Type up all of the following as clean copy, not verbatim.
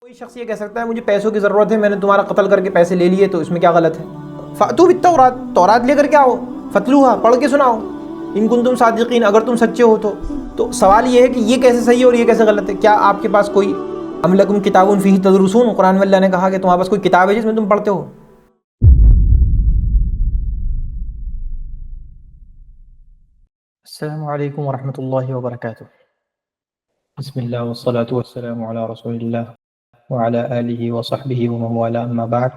کوئی شخص یہ کہہ سکتا ہے مجھے پیسوں کی ضرورت ہے، میں نے تمہارا قتل کر کے پیسے لے لیے، تو اس میں کیا غلط ہے؟ فَأْتُوا بِالتَّوْرَاةِ، تورات لے کر کے آؤ، فَاتْلُوهَا، پڑھ کے سناؤ، ان کنتم صادقین، اگر تم سچے ہو تو سوال یہ ہے کہ یہ کیسے صحیح ہے اور یہ کیسے غلط ہے؟ کیا آپ کے پاس کوئی ام لکم کتاب فیہ تدرسون، قرآن میں اللہ نے کہا کہ تمہارے پاس کوئی کتاب ہے جس میں تم پڑھتے ہو؟ السلام علیکم ورحمۃ اللہ وبرکاتہ۔ بسم اللہ والصلاة والسلام علی رسول اللہ وعلى آلہ وصحبہ ومن والاه، اما بعد۔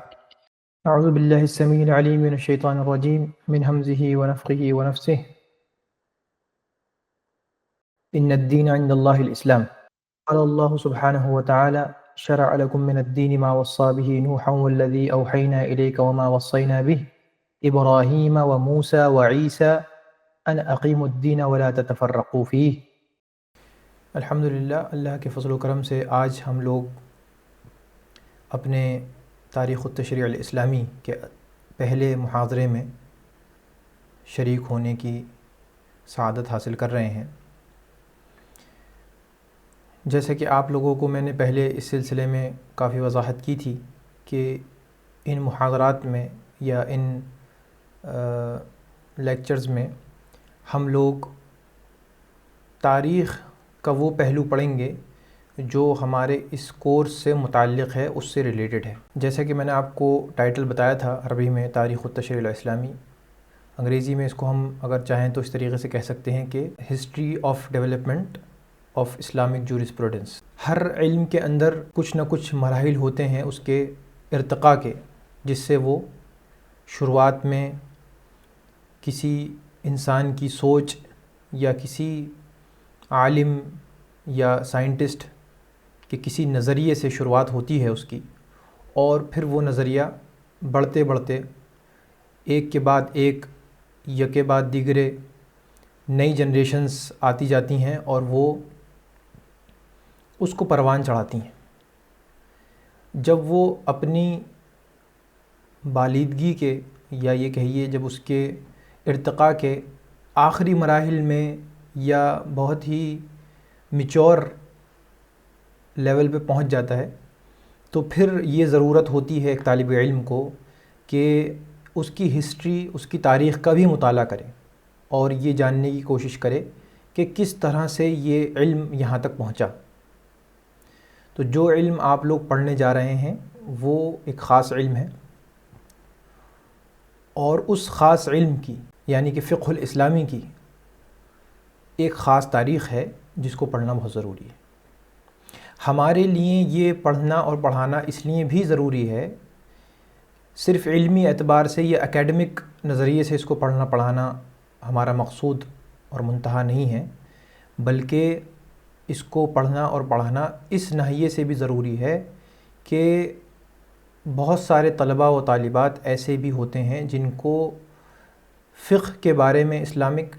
اعوذ باللہ السمیع العلیم من الشیطان الرجیم، من ہمزہ ونفخہ ونفثہ۔ ان الدین عند اللہ الاسلام، قال اللہ سبحانہ وتعالی شرع لکم من الدین ما وصى به نوحا والذی اوحینا الیک وما وصینا به ابراہیم وموسى وعیسى ان اقیموا الدین ولا تتفرقوا فیہ۔ الحمدللہ، اللہ کے فضل و کرم سے آج ہم لوگ اپنے تاریخ التشریع الاسلامی کے پہلے محاضرے میں شریک ہونے کی سعادت حاصل کر رہے ہیں۔ جیسے کہ آپ لوگوں کو میں نے پہلے اس سلسلے میں کافی وضاحت کی تھی کہ ان محاضرات میں یا ان لیکچرز میں ہم لوگ تاریخ کا وہ پہلو پڑھیں گے جو ہمارے اس کورس سے متعلق ہے، اس سے ریلیٹڈ ہے۔ جیسا کہ میں نے آپ کو ٹائٹل بتایا تھا، عربی میں تاریخ التشریع الاسلامی، انگریزی میں اس کو ہم اگر چاہیں تو اس طریقے سے کہہ سکتے ہیں کہ history of development of Islamic jurisprudence. ہر علم کے اندر کچھ نہ کچھ مراحل ہوتے ہیں اس کے ارتقاء کے، جس سے وہ شروعات میں کسی انسان کی سوچ یا کسی عالم یا سائنٹسٹ کے کسی نظریے سے شروعات ہوتی ہے اس کی، اور پھر وہ نظریہ بڑھتے بڑھتے ایک کے بعد ایک، یکے بعد دیگرے نئی جنریشنز آتی جاتی ہیں اور وہ اس کو پروان چڑھاتی ہیں۔ جب وہ اپنی بالیدگی کے، یا یہ کہیے جب اس کے ارتقاء کے آخری مراحل میں یا بہت ہی میچور لیول پہ پہنچ جاتا ہے، تو پھر یہ ضرورت ہوتی ہے ایک طالب علم کو کہ اس کی ہسٹری، اس کی تاریخ کا بھی مطالعہ کرے اور یہ جاننے کی کوشش کرے کہ کس طرح سے یہ علم یہاں تک پہنچا۔ تو جو علم آپ لوگ پڑھنے جا رہے ہیں وہ ایک خاص علم ہے، اور اس خاص علم کی یعنی کہ فقہ الاسلامی کی ایک خاص تاریخ ہے جس کو پڑھنا بہت ضروری ہے۔ ہمارے لیے یہ پڑھنا اور پڑھانا اس لیے بھی ضروری ہے، صرف علمی اعتبار سے یا اکیڈمک نظریے سے اس کو پڑھنا پڑھانا ہمارا مقصود اور منتہا نہیں ہے، بلکہ اس کو پڑھنا اور پڑھانا اس ناحیے سے بھی ضروری ہے کہ بہت سارے طلباء و طالبات ایسے بھی ہوتے ہیں جن کو فقہ کے بارے میں، اسلامک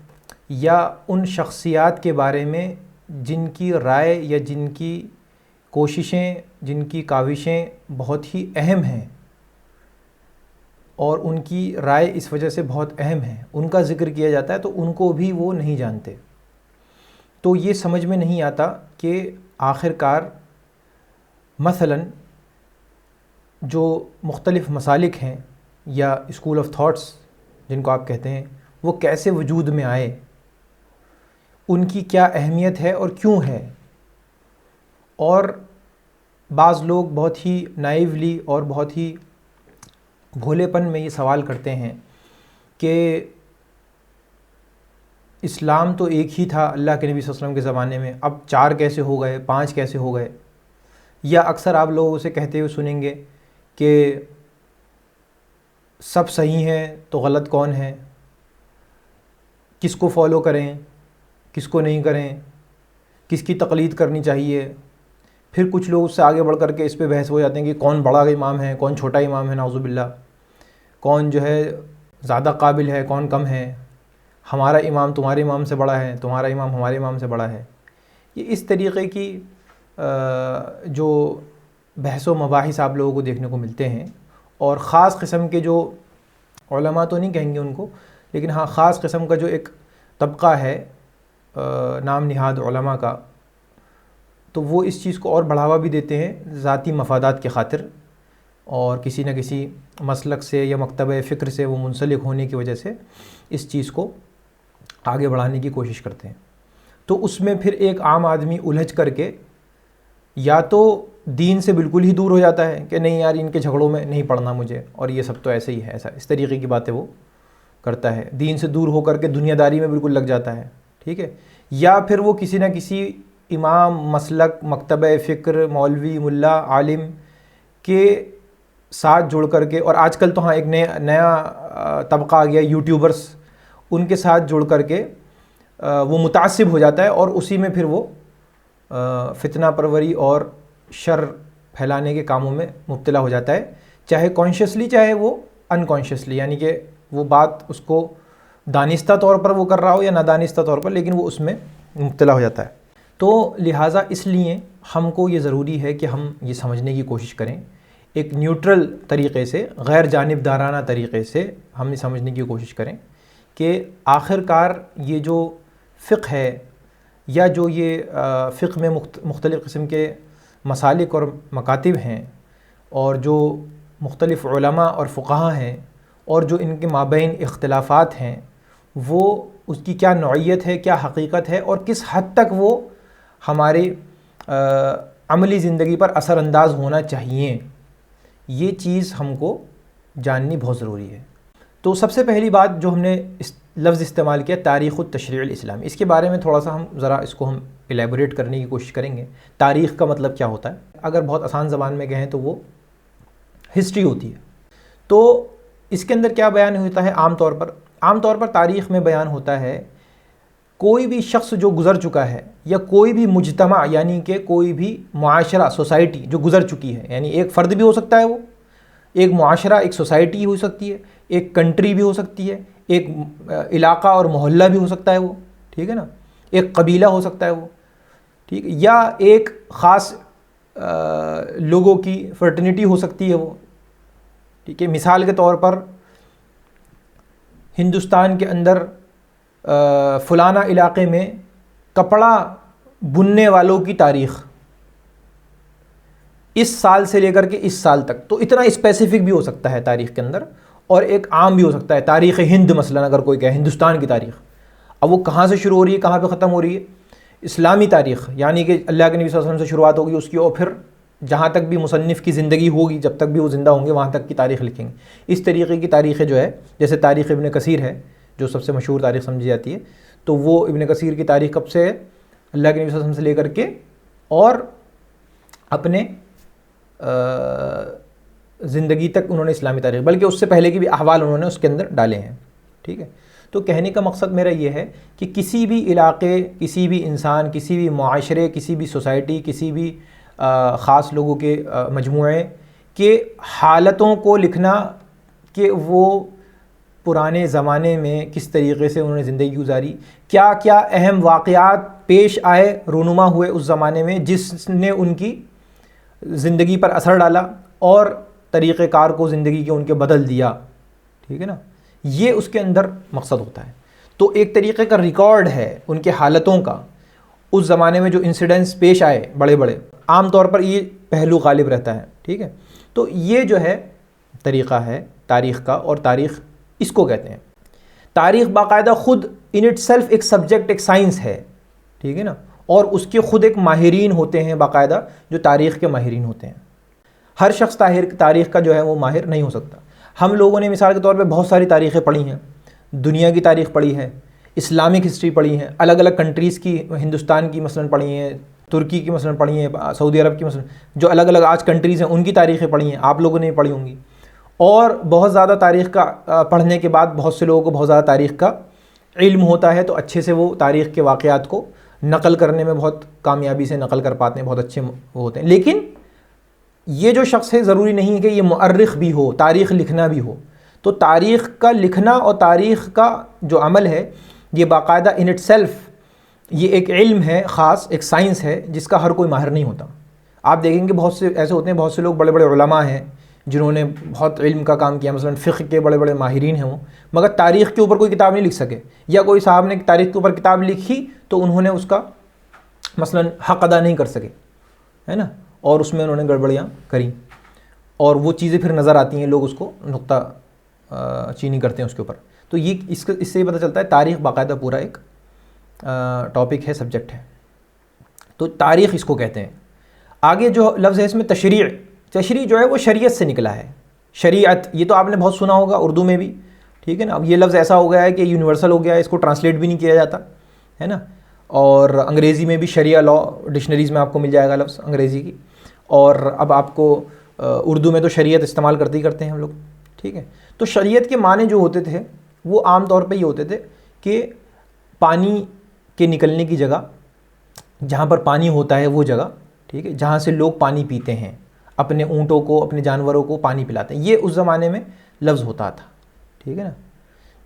یا ان شخصیات کے بارے میں جن کی رائے یا جن کی کوششیں، جن کی کاوشیں بہت ہی اہم ہیں، اور ان کی رائے اس وجہ سے بہت اہم ہے، ان کا ذکر کیا جاتا ہے تو ان کو بھی وہ نہیں جانتے۔ تو یہ سمجھ میں نہیں آتا کہ آخر کار مثلاً جو مختلف مسالک ہیں یا اسکول آف تھاٹس جن کو آپ کہتے ہیں، وہ کیسے وجود میں آئے، ان کی کیا اہمیت ہے اور کیوں ہے۔ اور بعض لوگ بہت ہی نائیولی اور بہت ہی بھولے پن میں یہ سوال کرتے ہیں کہ اسلام تو ایک ہی تھا اللہ کے نبی صلی اللہ علیہ وسلم کے زمانے میں، اب 4 کیسے ہو گئے، 5 کیسے ہو گئے؟ یا اکثر آپ لوگوں سے کہتے ہوئے سنیں گے کہ سب صحیح ہیں تو غلط کون ہے، کس کو فالو کریں، کس کو نہیں کریں، کس کی تقلید کرنی چاہیے۔ پھر کچھ لوگ اس سے آگے بڑھ کر کے اس پہ بحث ہو جاتے ہیں کہ کون بڑا امام ہے، کون چھوٹا امام ہے، نعوذ باللہ، کون جو ہے زیادہ قابل ہے، کون کم ہے، ہمارا امام تمہارے امام سے بڑا ہے، تمہارا امام ہمارے امام سے بڑا ہے۔ یہ اس طریقے کی جو بحث و مباحث آپ لوگوں کو دیکھنے کو ملتے ہیں، اور خاص قسم کے جو علماء تو نہیں کہیں گے ان کو، لیکن ہاں خاص قسم کا جو ایک طبقہ ہے نام نہاد علماء کا، تو وہ اس چیز کو اور بڑھاوا بھی دیتے ہیں ذاتی مفادات کی خاطر، اور کسی نہ کسی مسلک سے یا مکتبہ فکر سے وہ منسلک ہونے کی وجہ سے اس چیز کو آگے بڑھانے کی کوشش کرتے ہیں۔ تو اس میں پھر ایک عام آدمی الجھ کر کے یا تو دین سے بالکل ہی دور ہو جاتا ہے کہ نہیں یار ان کے جھگڑوں میں نہیں پڑنا مجھے، اور یہ سب تو ایسے ہی ہے، ایسا اس طریقے کی باتیں وہ کرتا ہے، دین سے دور ہو کر کے دنیا داری میں بالکل لگ جاتا ہے، ٹھیک ہے۔ یا پھر وہ کسی نہ کسی امام، مسلک، مکتبہ فکر، مولوی، ملا، عالم کے ساتھ جڑ کر کے، اور آج کل تو ہاں ایک نیا طبقہ آ گیا یوٹیوبرس، ان کے ساتھ جڑ کر کے وہ متعصب ہو جاتا ہے، اور اسی میں پھر وہ فتنہ پروری اور شر پھیلانے کے کاموں میں مبتلا ہو جاتا ہے، چاہے کانشیسلی چاہے وہ انکانشیسلی، یعنی کہ وہ بات اس کو دانستہ طور پر وہ کر رہا ہو یا نادانستہ طور پر، لیکن وہ اس میں مبتلا ہو جاتا ہے۔ تو لہٰذا اس لیے ہم کو یہ ضروری ہے کہ ہم یہ سمجھنے کی کوشش کریں، ایک نیوٹرل طریقے سے، غیر جانبدارانہ طریقے سے ہم یہ سمجھنے کی کوشش کریں کہ آخر کار یہ جو فقہ ہے یا جو یہ فقہ میں مختلف قسم کے مسالک اور مکاتب ہیں، اور جو مختلف علماء اور فقہاء ہیں، اور جو ان کے مابین اختلافات ہیں، وہ اس کی کیا نوعیت ہے، کیا حقیقت ہے، اور کس حد تک وہ ہمارے عملی زندگی پر اثر انداز ہونا چاہیے، یہ چیز ہم کو جاننی بہت ضروری ہے۔ تو سب سے پہلی بات جو ہم نے لفظ استعمال کیا، تاریخ التشریع الاسلامی، اس کے بارے میں تھوڑا سا ہم ذرا اس کو ہم ایلیبوریٹ کرنے کی کوشش کریں گے۔ تاریخ کا مطلب کیا ہوتا ہے؟ اگر بہت آسان زبان میں کہیں تو وہ ہسٹری ہوتی ہے۔ تو اس کے اندر کیا بیان ہوتا ہے؟ عام طور پر تاریخ میں بیان ہوتا ہے کوئی بھی شخص جو گزر چکا ہے، یا کوئی بھی مجتمع یعنی کہ کوئی بھی معاشرہ، سوسائٹی جو گزر چکی ہے، یعنی ایک فرد بھی ہو سکتا ہے، وہ ایک معاشرہ، ایک سوسائٹی ہو سکتی ہے، ایک کنٹری بھی ہو سکتی ہے، ایک علاقہ اور محلہ بھی ہو سکتا ہے وہ، ٹھیک ہے نا، ایک قبیلہ ہو سکتا ہے وہ، ٹھیک ہے، یا ایک خاص لوگوں کی فرٹینٹی ہو سکتی ہے وہ، ٹھیک ہے۔ مثال کے طور پر ہندوستان کے اندر فلانا علاقے میں کپڑا بننے والوں کی تاریخ اس سال سے لے کر کے اس سال تک، تو اتنا اسپیسیفک بھی ہو سکتا ہے تاریخ کے اندر، اور ایک عام بھی ہو سکتا ہے۔ تاریخ ہند مثلا اگر کوئی کہے ہندوستان کی تاریخ، اب وہ کہاں سے شروع ہو رہی ہے، کہاں پہ ختم ہو رہی ہے؟ اسلامی تاریخ، یعنی کہ اللہ کے نبی صلی اللہ علیہ وسلم سے شروعات ہوگی اس کی، اور پھر جہاں تک بھی مصنف کی زندگی ہوگی، جب تک بھی وہ زندہ ہوں گے وہاں تک کی تاریخ لکھیں گے۔ اس طریقے کی تاریخیں جو ہے، جیسے تاریخ ابن کثیر ہے جو سب سے مشہور تاریخ سمجھی جاتی ہے، تو وہ ابن کثیر کی تاریخ کب سے ہے؟ اللہ کے نبی صلی اللہ علیہ وسلم سے لے کر کے اور اپنے زندگی تک انہوں نے اسلامی تاریخ، بلکہ اس سے پہلے کی بھی احوال انہوں نے اس کے اندر ڈالے ہیں، ٹھیک ہے۔ تو کہنے کا مقصد میرا یہ ہے کہ کسی بھی علاقے، کسی بھی انسان، کسی بھی معاشرے، کسی بھی سوسائٹی، کسی بھی خاص لوگوں کے مجموعے کے حالتوں کو لکھنا کہ وہ پرانے زمانے میں کس طریقے سے انہوں نے زندگی گزاری، کیا کیا اہم واقعات پیش آئے، رونما ہوئے اس زمانے میں جس نے ان کی زندگی پر اثر ڈالا اور طریقہ کار کو زندگی کے ان کے بدل دیا، ٹھیک ہے نا، یہ اس کے اندر مقصد ہوتا ہے۔ تو ایک طریقے کا ریکارڈ ہے ان کے حالتوں کا، اس زمانے میں جو انسیڈنٹس پیش آئے بڑے بڑے، عام طور پر یہ پہلو غالب رہتا ہے، ٹھیک ہے۔ تو یہ جو ہے طریقہ ہے تاریخ کا، اور تاریخ اس کو کہتے ہیں۔ تاریخ باقاعدہ خود ان اٹ سیلف ایک سبجیکٹ، ایک سائنس ہے، ٹھیک ہے نا، اور اس کے خود ایک ماہرین ہوتے ہیں باقاعدہ جو تاریخ کے ماہرین ہوتے ہیں۔ ہر شخص تاریخ کا جو ہے وہ ماہر نہیں ہو سکتا۔ ہم لوگوں نے مثال کے طور پہ بہت ساری تاریخیں پڑھی ہیں، دنیا کی تاریخ پڑھی ہے، اسلامک ہسٹری پڑھی ہے، الگ الگ کنٹریز کی، ہندوستان کی مثلاً پڑھی ہیں، ترکی کی مثلاً پڑھی ہیں، سعودی عرب کی مثلاً، جو الگ الگ آج کنٹریز ہیں ان کی تاریخیں پڑھی ہیں، آپ لوگوں نے پڑھی ہوں گی۔ اور بہت زیادہ تاریخ کا پڑھنے کے بعد بہت سے لوگوں کو بہت زیادہ تاریخ کا علم ہوتا ہے، تو اچھے سے وہ تاریخ کے واقعات کو نقل کرنے میں بہت کامیابی سے نقل کر پاتے ہیں، بہت اچھے وہ ہوتے ہیں۔ لیکن یہ جو شخص ہے ضروری نہیں ہے کہ یہ مؤرخ بھی ہو، تاریخ لکھنا بھی ہو۔ تو تاریخ کا لکھنا اور تاریخ کا جو عمل ہے یہ باقاعدہ ان اٹ سیلف یہ ایک علم ہے خاص، ایک سائنس ہے جس کا ہر کوئی ماہر نہیں ہوتا۔ آپ دیکھیں گے بہت سے ایسے ہوتے ہیں، بہت سے لوگ بڑے بڑے علماء ہیں جنہوں نے بہت علم کا کام کیا، مثلا فقہ کے بڑے بڑے ماہرین ہیں وہ، مگر تاریخ کے اوپر کوئی کتاب نہیں لکھ سکے، یا کوئی صاحب نے تاریخ کے اوپر کتاب لکھی تو انہوں نے اس کا مثلا حق ادا نہیں کر سکے، ہے نا، اور اس میں انہوں نے گڑبڑیاں کریں، اور وہ چیزیں پھر نظر آتی ہیں، لوگ اس کو نقطہ چینی کرتے ہیں اس کے اوپر. تو یہ اس سے یہ پتہ چلتا ہے تاریخ باقاعدہ پورا ایک ٹاپک ہے، سبجیکٹ ہے. تو تاریخ اس کو کہتے ہیں. آگے جو لفظ ہے اس میں تشریع. تشریع جو ہے وہ شریعت سے نکلا ہے. شریعت یہ تو آپ نے بہت سنا ہوگا اردو میں بھی، ٹھیک ہے نا. اب یہ لفظ ایسا ہو گیا ہے کہ یونیورسل ہو گیا ہے، اس کو ٹرانسلیٹ بھی نہیں کیا جاتا ہے نا. اور انگریزی میں بھی شریعہ لا ڈکشنریز میں آپ کو مل جائے گا لفظ انگریزی کی. اور اب آپ کو اردو میں تو شریعت استعمال کرتے ہی کرتے ہیں ہم لوگ، ٹھیک ہے. تو شریعت کے معنی جو ہوتے تھے وہ عام طور پہ یہ ہوتے تھے کہ پانی کے نکلنے کی جگہ، جہاں پر پانی ہوتا ہے وہ جگہ، ٹھیک ہے، جہاں سے لوگ پانی پیتے ہیں، اپنے اونٹوں کو، اپنے جانوروں کو پانی پلاتے ہیں. یہ اس زمانے میں لفظ ہوتا تھا، ٹھیک ہے نا.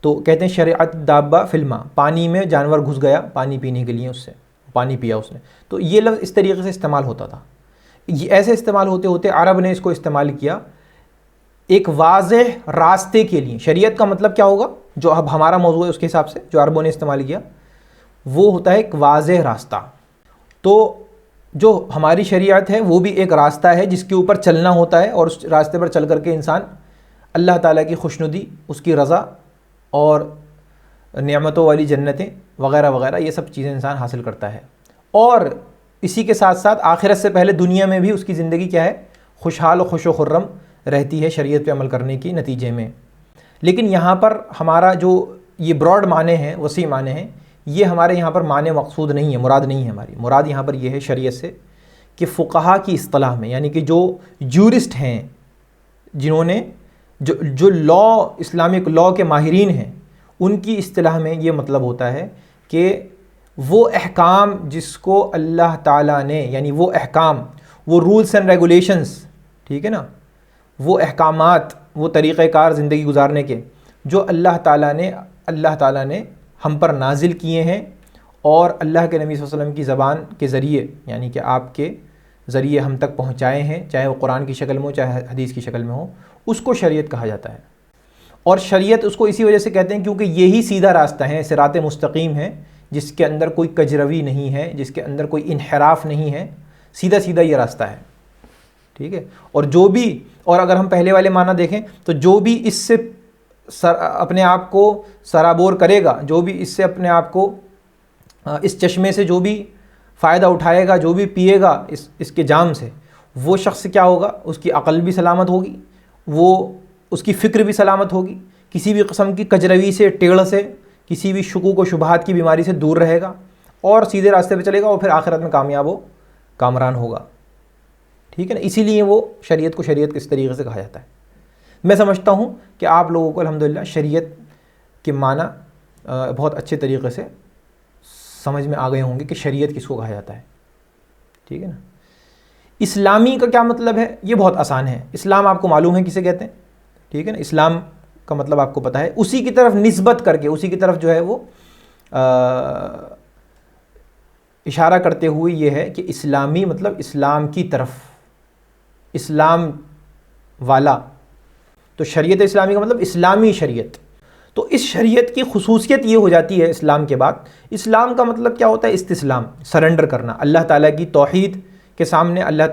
تو کہتے ہیں شریعت دابہ فلما، پانی میں جانور گھس گیا پانی پینے کے لیے، اس سے پانی پیا اس نے. تو یہ لفظ اس طریقے سے استعمال ہوتا تھا. یہ ایسے استعمال ہوتے ہوتے عرب نے اس کو استعمال کیا ایک واضح راستے کے لیے. شریعت کا مطلب کیا ہوگا جو اب ہمارا موضوع ہے اس کے حساب سے جو عربوں نے استعمال کیا، وہ ہوتا ہے ایک واضح راستہ. تو جو ہماری شریعت ہے وہ بھی ایک راستہ ہے جس کے اوپر چلنا ہوتا ہے، اور اس راستے پر چل کر کے انسان اللہ تعالیٰ کی خوشنودی، اس کی رضا اور نعمتوں والی جنتیں وغیرہ وغیرہ یہ سب چیزیں انسان حاصل کرتا ہے. اور اسی کے ساتھ ساتھ آخرت سے پہلے دنیا میں بھی اس کی زندگی کیا ہے، خوشحال و خوش و خرم رہتی ہے شریعت پہ عمل کرنے کی نتیجے میں. لیکن یہاں پر ہمارا جو یہ براڈ معنی ہیں، وسیع معنی ہیں، یہ ہمارے یہاں پر معنی مقصود نہیں ہے، مراد نہیں ہے. ہماری مراد یہاں پر یہ ہے شریعت سے کہ فقہا کی اصطلاح میں، یعنی کہ جو جورسٹ ہیں، جنہوں نے جو لا، اسلامک لا کے ماہرین ہیں، ان کی اصطلاح میں یہ مطلب ہوتا ہے کہ وہ احکام جس کو اللہ تعالیٰ نے، یعنی وہ احکام، وہ رولز اینڈ ریگولیشنز، ٹھیک ہے نا، وہ احکامات، وہ طریقہ کار زندگی گزارنے کے جو اللہ تعالیٰ نے ہم پر نازل کیے ہیں، اور اللہ کے نبی صلی اللہ علیہ وسلم کی زبان کے ذریعے، یعنی کہ آپ کے ذریعے ہم تک پہنچائے ہیں، چاہے وہ قرآن کی شکل میں ہو چاہے حدیث کی شکل میں ہو، اس کو شریعت کہا جاتا ہے. اور شریعت اس کو اسی وجہ سے کہتے ہیں کیونکہ یہی سیدھا راستہ ہے، صراط مستقیم ہے، جس کے اندر کوئی کجروی نہیں ہے، جس کے اندر کوئی انحراف نہیں ہے، سیدھا سیدھا یہ راستہ ہے، ٹھیک ہے. اور اگر ہم پہلے والے معنی دیکھیں تو جو بھی اس سے اپنے آپ کو سرابور کرے گا، جو بھی اس سے اپنے آپ کو اس چشمے سے جو بھی فائدہ اٹھائے گا، جو بھی پیے گا اس کے جام سے، وہ شخص کیا ہوگا، اس کی عقل بھی سلامت ہوگی، وہ اس کی فکر بھی سلامت ہوگی، کسی بھی قسم کی کجروی سے، ٹیڑھ سے، کسی بھی شکوک و شبہات کی بیماری سے دور رہے گا، اور سیدھے راستے پہ چلے گا، اور پھر آخرت میں کامیاب و کامران ہوگا، ٹھیک ہے نا. اسی لیے وہ شریعت کو شریعت کس طریقے سے کہا جاتا ہے. میں سمجھتا ہوں کہ آپ لوگوں کو الحمدللہ شریعت کے معنی بہت اچھے طریقے سے سمجھ میں آ گئے ہوں گے کہ شریعت کس کو کہا جاتا ہے، ٹھیک ہے نا. اسلامی کا کیا مطلب ہے، یہ بہت آسان ہے. اسلام آپ کو معلوم ہے کسے کہتے ہیں، ٹھیک ہے نا. اسلام کا مطلب آپ کو پتہ ہے، اسی کی طرف نسبت کر کے، اسی کی طرف جو ہے وہ اشارہ کرتے ہوئے یہ ہے کہ اسلامی مطلب اسلام کی طرف، اسلام والا. تو شریعت اسلامی کا مطلب اسلامی شریعت. تو اس شریعت کی خصوصیت یہ ہو جاتی ہے اسلام کے بعد، اسلام کا مطلب کیا ہوتا ہے، استسلام، سرنڈر کرنا، اللہ تعالیٰ کی توحید کے سامنے، اللہ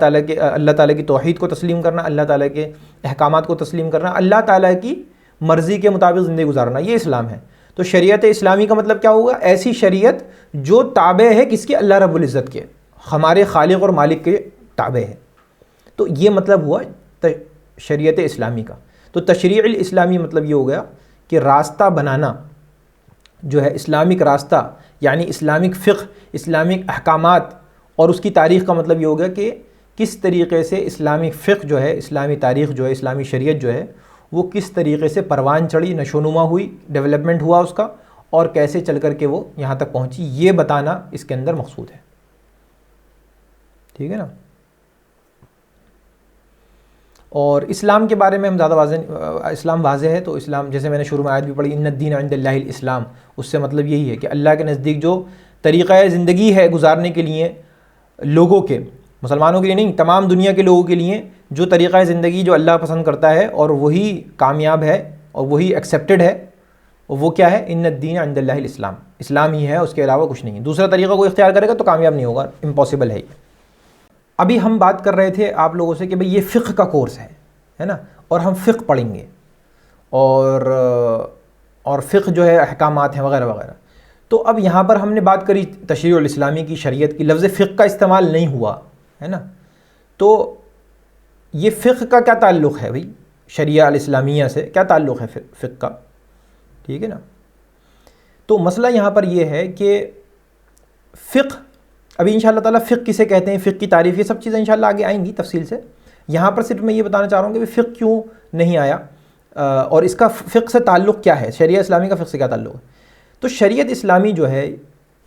تعالیٰ کی توحید کو تسلیم کرنا، اللہ تعالیٰ کے احکامات کو تسلیم کرنا، اللہ تعالیٰ کی مرضی کے مطابق زندگی گزارنا، یہ اسلام ہے. تو شریعت اسلامی کا مطلب کیا ہوگا، ایسی شریعت جو تابع ہے کس کی، اللہ رب العزت کے، ہمارے خالق اور مالک کے تابع ہے. تو یہ مطلب ہوا شریعت اسلامی کا. تو تشریع الاسلامی مطلب یہ ہو گیا کہ راستہ بنانا جو ہے، اسلامک راستہ، یعنی اسلامک فقہ، اسلامک احکامات. اور اس کی تاریخ کا مطلب یہ ہو گیا کہ کس طریقے سے اسلامک فقہ جو ہے، اسلامی تاریخ جو ہے، اسلامی شریعت جو ہے، وہ کس طریقے سے پروان چڑھی، نشوونما ہوئی، ڈیولپمنٹ ہوا اس کا، اور کیسے چل کر کے وہ یہاں تک پہنچی، یہ بتانا اس کے اندر مقصود ہے، ٹھیک ہے نا. اور اسلام کے بارے میں ہم زیادہ اسلام واضح ہے. تو اسلام جیسے میں نے شروع میں آیت بھی پڑھی، ان الدین عند اللہ الاسلام، اس سے مطلب یہی ہے کہ اللہ کے نزدیک جو طریقہ زندگی ہے گزارنے کے لیے لوگوں کے، مسلمانوں کے لیے نہیں، تمام دنیا کے لوگوں کے لیے جو طریقہ زندگی جو اللہ پسند کرتا ہے اور وہی کامیاب ہے اور وہی ایکسیپٹڈ ہے، وہ کیا ہے، ان الدین عند اللہ الاسلام، اسلام ہی ہے، اس کے علاوہ کچھ نہیں ہے. دوسرا طریقہ کوئی اختیار کرے گا تو کامیاب نہیں ہوگا، امپاسبل ہے یہ. ابھی ہم بات کر رہے تھے آپ لوگوں سے کہ بھئی یہ فقہ کا کورس ہے نا، اور ہم فقہ پڑھیں گے اور فقہ جو ہے احکامات ہیں وغیرہ وغیرہ. تو اب یہاں پر ہم نے بات کری تشریع الاسلامی کی، شریعت کی. لفظ فقہ کا استعمال نہیں ہوا ہے نا. تو یہ فقہ کا کیا تعلق ہے بھئی؟ شریعہ الاسلامیہ سے کیا تعلق ہے فقہ کا؟ ٹھیک ہے نا. تو مسئلہ یہاں پر یہ ہے کہ فقہ، ابھی انشاءاللہ تعالیٰ فقہ کسے کہتے ہیں، فقہ کی تعریف، یہ سب چیزیں انشاءاللہ آگے آئیں گی تفصیل سے. یہاں پر صرف میں یہ بتانا چاہ رہا ہوں کہ فقہ کیوں نہیں آیا اور اس کا فقہ سے تعلق کیا ہے، شریعہ اسلامی کا فقہ سے کیا تعلق ہے. تو شریعت اسلامی جو ہے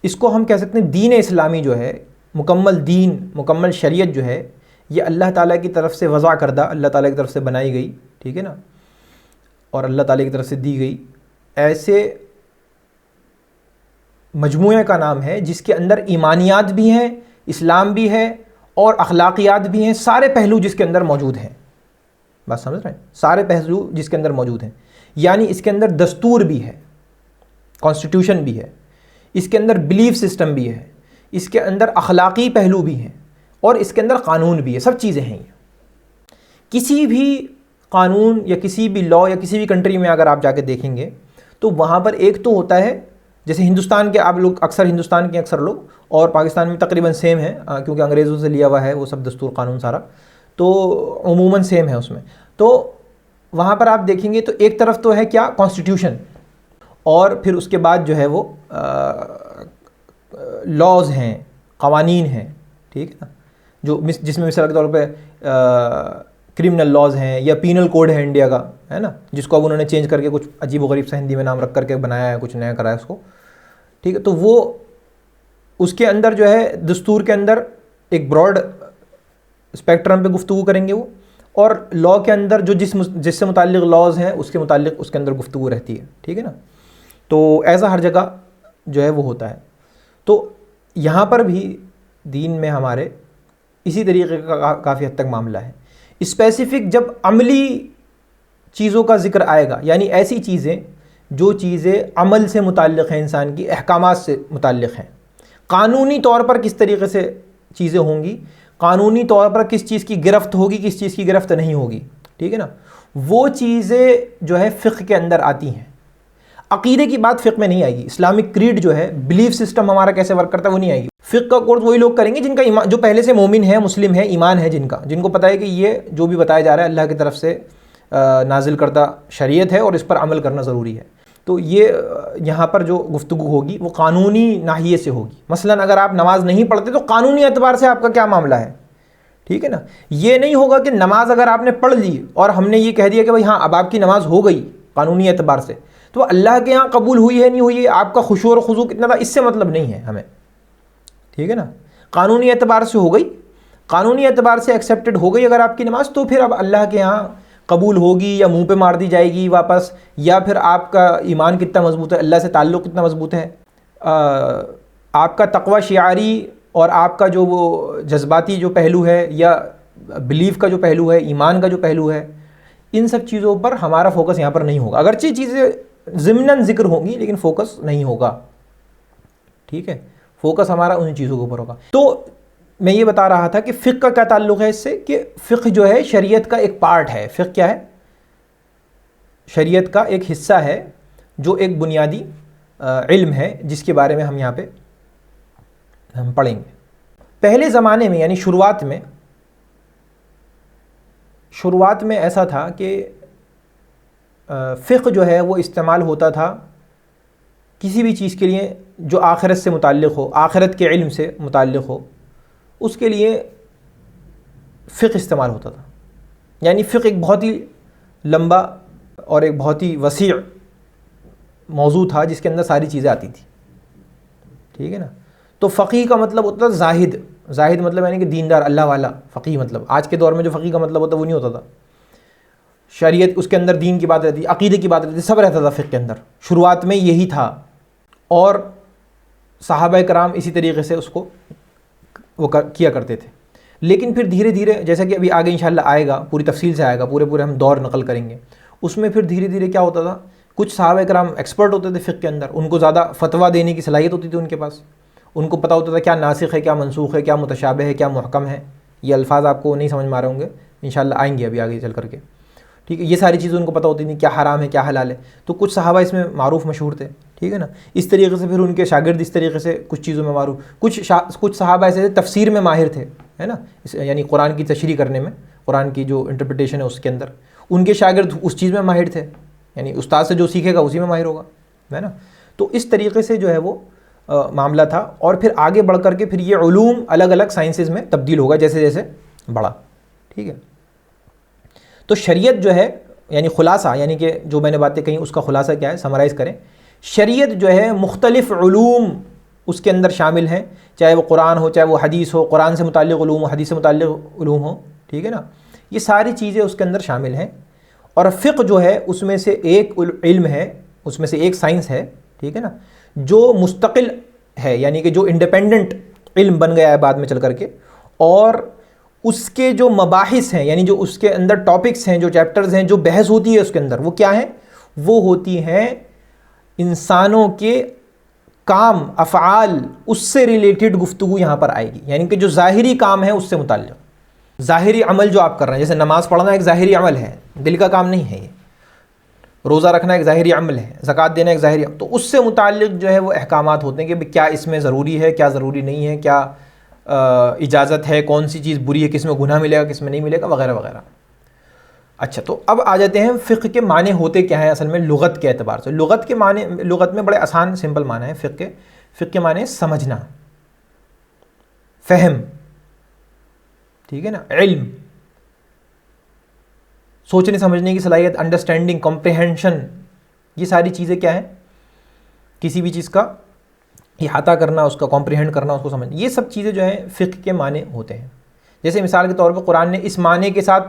اس کو ہم کہہ سکتے ہیں دین اسلامی جو ہے، مکمل دین، مکمل شریعت جو ہے، یہ اللہ تعالیٰ کی طرف سے وضع کردہ، اللہ تعالیٰ کی طرف سے بنائی گئی، ٹھیک ہے نا، اور اللہ تعالیٰ کی طرف سے دی گئی ایسے مجموعے کا نام ہے جس کے اندر ایمانیات بھی ہیں، اسلام بھی ہے اور اخلاقیات بھی ہیں. سارے پہلو جس کے اندر موجود ہیں، بات سمجھ رہے ہیں، سارے پہلو جس کے اندر موجود ہیں. یعنی اس کے اندر دستور بھی ہے، کانسٹیٹیوشن بھی ہے، اس کے اندر بلیف سسٹم بھی ہے، اس کے اندر اخلاقی پہلو بھی ہیں اور اس کے اندر قانون بھی ہے. سب چیزیں ہیں. کسی بھی قانون یا کسی بھی لا یا کسی بھی کنٹری میں اگر آپ جا کے دیکھیں گے تو وہاں پر ایک تو ہوتا ہے، جیسے ہندوستان کے آپ لوگ اکثر، ہندوستان کے اکثر لوگ اور پاکستان میں تقریباً سیم ہے کیونکہ انگریزوں سے لیا ہوا ہے وہ سب دستور قانون سارا، تو عموماً سیم ہے اس میں. تو وہاں پر آپ دیکھیں گے تو ایک طرف تو ہے کیا، کانسٹیٹیوشن، اور پھر اس کے بعد جو ہے وہ لاز ہیں، قوانین ہیں، ٹھیک ہے نا، جو جس میں مثال کے طور پہ کرمنل لاز ہیں یا پینل کوڈ ہے انڈیا کا، ہے نا، جس کو اب انہوں نے چینج کر کے کچھ عجیب و غریب سا ہندی میں نام رکھ کر کے بنایا ہے، کچھ نیا کرا ہے اس کو، ٹھیک ہے. تو وہ اس کے اندر جو ہے دستور کے اندر ایک براڈ اسپیکٹرم پہ گفتگو کریں گے وہ، اور لا کے اندر جو جس سے متعلق لاز ہیں اس کے متعلق اس کے اندر گفتگو رہتی ہے، ٹھیک ہے نا. تو ایسا ہر جگہ جو ہے وہ ہوتا ہے. تو یہاں پر بھی دین میں ہمارے اسی طریقے کا کافی حد تک معاملہ ہے. اسپیسیفک جب عملی چیزوں کا ذکر آئے گا، یعنی ایسی چیزیں جو چیزیں عمل سے متعلق ہیں، انسان کی احکامات سے متعلق ہیں، قانونی طور پر کس طریقے سے چیزیں ہوں گی، قانونی طور پر کس چیز کی گرفت ہوگی، کس چیز کی گرفت نہیں ہوگی، ٹھیک ہے نا، وہ چیزیں جو ہے فقہ کے اندر آتی ہیں. عقیدے کی بات فقہ میں نہیں آئے گی. اسلامک کریڈ جو ہے، بلیف سسٹم ہمارا کیسے ورک کرتا ہے، وہ نہیں آئے گی. فقہ کا کورس وہی لوگ کریں گے جن کا ایمان، جو پہلے سے مومن ہے، مسلم ہے، ایمان ہے، جن کو پتہ ہے کہ یہ جو بھی بتایا جا رہا ہے اللہ کی طرف سے نازل کردہ شریعت ہے اور اس پر عمل کرنا ضروری ہے. تو یہ یہاں پر جو گفتگو ہوگی وہ قانونی ناحیے سے ہوگی. مثلا اگر آپ نماز نہیں پڑھتے تو قانونی اعتبار سے آپ کا کیا معاملہ ہے، ٹھیک ہے نا. یہ نہیں ہوگا کہ نماز اگر آپ نے پڑھ لی اور ہم نے یہ کہہ دیا کہ بھائی ہاں اب آپ کی نماز ہو گئی قانونی اعتبار سے، تو اللہ کے یہاں قبول ہوئی ہے نہیں ہوئی ہے، آپ کا خشوع اور خضوع کتنا تھا، اس سے مطلب نہیں ہے ہمیں، ٹھیک ہے نا. قانونی اعتبار سے ہو گئی، قانونی اعتبار سے ایکسیپٹڈ ہو گئی اگر آپ کی نماز، تو پھر اب اللہ کے یہاں قبول ہوگی یا منہ پہ مار دی جائے گی واپس، یا پھر آپ کا ایمان کتنا مضبوط ہے، اللہ سے تعلق کتنا مضبوط ہے، آپ کا تقوی شعاری اور آپ کا جو وہ جذباتی جو پہلو ہے یا بلیف کا جو پہلو ہے، ایمان کا جو پہلو ہے، ان سب چیزوں پر ہمارا فوکس یہاں پر نہیں ہوگا. اگرچہ چیزیں ضمناً ذکر ہوں گی لیکن فوکس نہیں ہوگا، ٹھیک ہے. فوکس ہمارا ان چیزوں کے اوپر ہوگا. تو میں یہ بتا رہا تھا کہ فقہ کا کیا تعلق ہے اس سے، کہ فقہ جو ہے شریعت کا ایک پارٹ ہے. فقہ کیا ہے؟ شریعت کا ایک حصہ ہے جو ایک بنیادی علم ہے جس کے بارے میں ہم یہاں پہ ہم پڑھیں گے. پہلے زمانے میں یعنی شروعات میں ایسا تھا کہ فقہ جو ہے وہ استعمال ہوتا تھا کسی بھی چیز کے لیے جو آخرت سے متعلق ہو، آخرت کے علم سے متعلق ہو، اس کے لیے فقہ استعمال ہوتا تھا. یعنی فقہ ایک بہت ہی لمبا اور ایک بہت ہی وسیع موضوع تھا جس کے اندر ساری چیزیں آتی تھیں، ٹھیک ہے نا. تو فقیہ کا مطلب ہوتا تھا زاہد مطلب یعنی کہ دیندار، اللہ والا. فقیہ مطلب آج کے دور میں جو فقیہ کا مطلب ہوتا وہ نہیں ہوتا تھا. شریعت اس کے اندر دین کی بات رہتی، عقیدے کی بات رہتی، سب رہتا تھا فقہ کے اندر. شروعات میں یہی تھا اور صحابہ کرام اسی طریقے سے اس کو وہ کیا کرتے تھے. لیکن پھر دھیرے دھیرے، جیسا کہ ابھی آگے انشاءاللہ آئے گا، پوری تفصیل سے آئے گا، پورے ہم دور نقل کریں گے، اس میں پھر دھیرے دھیرے کیا ہوتا تھا، کچھ صحابہ کرام ایکسپرٹ ہوتے تھے فقہ کے اندر، ان کو زیادہ فتویٰ دینے کی صلاحیت ہوتی تھی ان کے پاس، ان کو پتہ ہوتا تھا کیا ناسخ ہے، کیا منسوخ ہے، کیا متشابہ ہے، کیا محکم ہے، یہ الفاظ آپ کو نہیں سمجھ میں آ رہے ہوں گے، انشاءاللہ آئیں گے ابھی آگے چل کر کے، ٹھیک ہے. یہ ساری چیزیں ان کو پتہ ہوتی تھیں، کیا حرام ہے کیا حلال ہے. تو کچھ صحابہ اس میں معروف مشہور تھے، ٹھیک ہے نا. اس طریقے سے پھر ان کے شاگرد اس طریقے سے کچھ چیزوں میں معروف، کچھ صحابہ ایسے تھے تفسیر میں ماہر تھے، ہے نا، یعنی قرآن کی تشریح کرنے میں، قرآن کی جو انٹرپریٹیشن ہے اس کے اندر ان کے شاگرد اس چیز میں ماہر تھے، یعنی استاد سے جو سیکھے گا اسی میں ماہر ہوگا، ہے نا. تو اس طریقے سے جو ہے وہ معاملہ تھا. اور پھر آگے بڑھ کر کے پھر یہ علوم الگ الگ سائنسز میں تبدیل ہوگا جیسے جیسے بڑھا، ٹھیک ہے. تو شریعت جو ہے، یعنی خلاصہ، یعنی کہ جو میں نے باتیں کہیں اس کا خلاصہ کیا ہے، سمرائز کریں. شریعت جو ہے مختلف علوم اس کے اندر شامل ہیں، چاہے وہ قرآن ہو، چاہے وہ حدیث ہو، قرآن سے متعلق علوم ہو، حدیث سے متعلق علوم ہو، ٹھیک ہے نا. یہ ساری چیزیں اس کے اندر شامل ہیں. اور فقہ جو ہے اس میں سے ایک علم ہے، اس میں سے ایک سائنس ہے، ٹھیک ہے نا، جو مستقل ہے، یعنی کہ جو انڈیپینڈنٹ علم بن گیا ہے بعد میں چل کر کے. اور اس کے جو مباحث ہیں، یعنی جو اس کے اندر ٹاپکس ہیں، جو چیپٹرز ہیں، جو بحث ہوتی ہے اس کے اندر، وہ کیا ہیں؟ وہ ہوتی ہیں انسانوں کے کام، افعال، اس سے ریلیٹڈ گفتگو یہاں پر آئے گی. یعنی کہ جو ظاہری کام ہے اس سے متعلق، ظاہری عمل جو آپ کر رہے ہیں، جیسے نماز پڑھنا ایک ظاہری عمل ہے، دل کا کام نہیں ہے. یہ روزہ رکھنا ایک ظاہری عمل ہے، زکوٰۃ دینا ایک ظاہری عمل. تو اس سے متعلق جو ہے وہ احکامات ہوتے ہیں کہ کیا اس میں ضروری ہے، کیا ضروری نہیں ہے، کیا اجازت ہے، کون سی چیز بری ہے، کس میں گناہ ملے گا، کس میں نہیں ملے گا، وغیرہ وغیرہ. اچھا، تو اب آ جاتے ہیں فقہ کے معنی ہوتے کیا ہیں اصل میں لغت کے اعتبار سے. لغت کے معنی، لغت میں بڑے آسان سمپل معنی ہے فقہ کے. فقہ کے معنی سمجھنا، فہم، ٹھیک ہے نا، علم، سوچنے سمجھنے کی صلاحیت، انڈرسٹینڈنگ، کمپریہنشن. یہ ساری چیزیں کیا ہیں؟ کسی بھی چیز کا احاطہ کرنا، اس کا کمپریہنڈ کرنا، اس کو سمجھنا. یہ سب چیزیں جو ہیں فقہ کے معنی ہوتے ہیں. جیسے مثال کے طور پہ قرآن نے اس معنی کے ساتھ